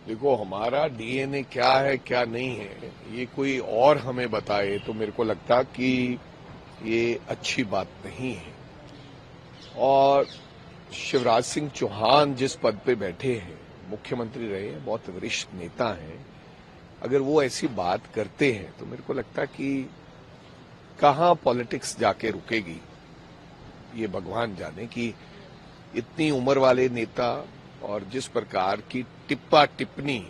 देखो, हमारा डीएनए क्या है क्या नहीं है, ये कोई और हमें बताए तो मेरे को लगता कि ये अच्छी बात नहीं है। और शिवराज सिंह चौहान जिस पद पे बैठे हैं, मुख्यमंत्री रहे हैं, बहुत वरिष्ठ नेता हैं, अगर वो ऐसी बात करते हैं तो मेरे को लगता कि कहाँ पॉलिटिक्स जाके रुकेगी, ये भगवान जाने। कि इतनी उम्र वाले नेता और जिस प्रकार की टिप्पा टिप्पणी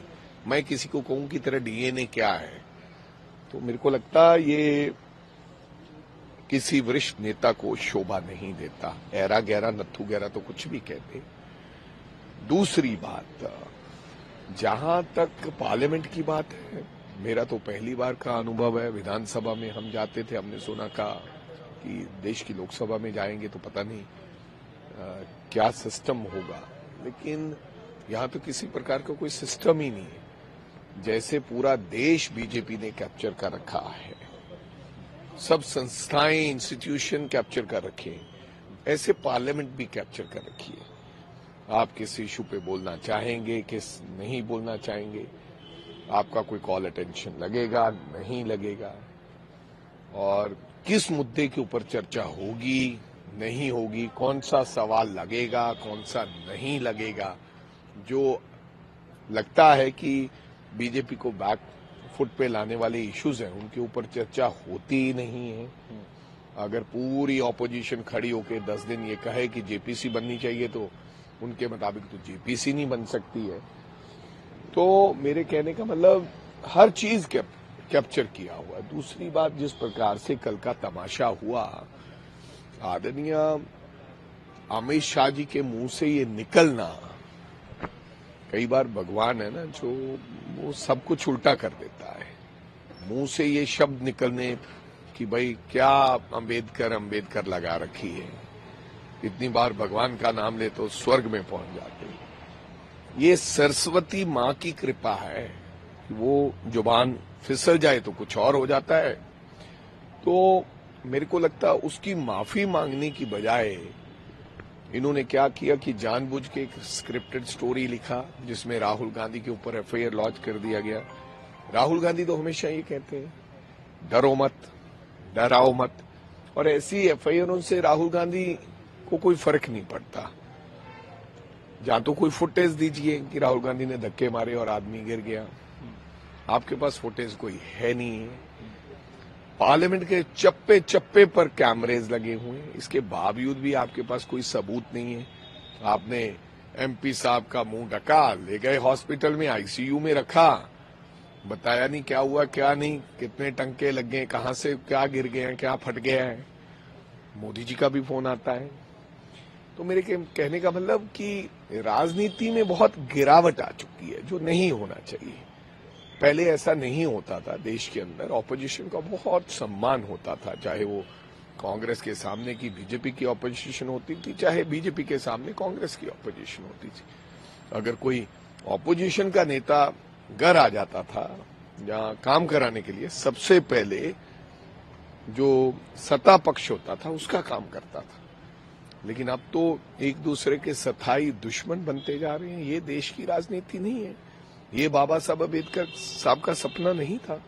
मैं किसी को कहूं कि तेरा डीएनए क्या है, तो मेरे को लगता ये किसी वरिष्ठ नेता को शोभा नहीं देता। ऐरा गहरा नत्थु गहरा तो कुछ भी कहते। दूसरी बात, जहां तक पार्लियामेंट की बात है, मेरा तो पहली बार का अनुभव है। विधानसभा में हम जाते थे, हमने सुना कि देश की लोकसभा में जाएंगे तो पता नहीं क्या सिस्टम होगा, लेकिन यहां तो किसी प्रकार का कोई सिस्टम ही नहीं है। जैसे पूरा देश बीजेपी ने कैप्चर कर रखा है, सब संस्थाएं इंस्टीट्यूशन कैप्चर कर रखे, ऐसे पार्लियामेंट भी कैप्चर कर रखी है। आप किस इशू पे बोलना चाहेंगे, किस नहीं बोलना चाहेंगे, आपका कोई कॉल अटेंशन लगेगा नहीं लगेगा, और किस मुद्दे के ऊपर चर्चा होगी नहीं होगी, कौन सा सवाल लगेगा कौन सा नहीं लगेगा, जो लगता है कि बीजेपी को बैक फुट पे लाने वाले इश्यूज हैं उनके ऊपर चर्चा होती ही नहीं है। अगर पूरी ऑपोजिशन खड़ी होकर 10 दिन ये कहे कि जेपीसी बननी चाहिए तो उनके मुताबिक तो जेपीसी नहीं बन सकती है। तो मेरे कहने का मतलब हर चीज कैप्चर किया हुआ है। दूसरी बात, जिस प्रकार से कल का तमाशा हुआ, आदरणीय अमित शाह जी के मुंह से ये निकलना, कई बार भगवान है ना जो वो सब कुछ उल्टा कर देता है। मुंह से ये शब्द निकलने कि भाई क्या अंबेडकर अंबेडकर लगा रखी है, इतनी बार भगवान का नाम ले तो स्वर्ग में पहुंच जाते हैं। ये सरस्वती मां की कृपा है कि वो जुबान फिसल जाए तो कुछ और हो जाता है। तो मेरे को लगता है उसकी माफी मांगने की बजाय इन्होंने क्या किया कि जानबूझ के एक स्क्रिप्टेड स्टोरी लिखा जिसमें राहुल गांधी के ऊपर एफआईआर लॉन्च कर दिया गया। राहुल गांधी तो हमेशा ये कहते हैं डरो मत, डराओ मत, और ऐसी एफआईआरों से राहुल गांधी को कोई फर्क नहीं पड़ता। जहां तो कोई फुटेज दीजिए कि राहुल गांधी ने धक्के मारे और आदमी गिर गया, आपके पास फुटेज कोई है नहीं है। पार्लियामेंट के चप्पे चप्पे पर कैमरेज लगे हुए हैं, इसके बावजूद भी आपके पास कोई सबूत नहीं है। आपने एमपी साहब का मुंह ढका, ले गए हॉस्पिटल में, आईसीयू में रखा, बताया नहीं क्या हुआ क्या नहीं, कितने टंके लग गए, कहां से क्या गिर गए हैं, क्या फट गया है। मोदी जी का भी फोन आता है। तो मेरे कहने का मतलब कि राजनीति में बहुत गिरावट आ चुकी है, जो नहीं होना चाहिए। पहले ऐसा नहीं होता था। देश के अंदर ऑपोजिशन का बहुत सम्मान होता था, चाहे वो कांग्रेस के सामने की बीजेपी की ऑपोजिशन होती थी, चाहे बीजेपी के सामने कांग्रेस की ऑपोजिशन होती थी। अगर कोई ऑपोजिशन का नेता घर आ जाता था जहां काम कराने के लिए, सबसे पहले जो सत्ता पक्ष होता था उसका काम करता था। लेकिन अब तो एक दूसरे के सथाई दुश्मन बनते जा रहे हैं। ये देश की राजनीति नहीं है, ये बाबा साहब अम्बेडकर साहब का सपना नहीं था।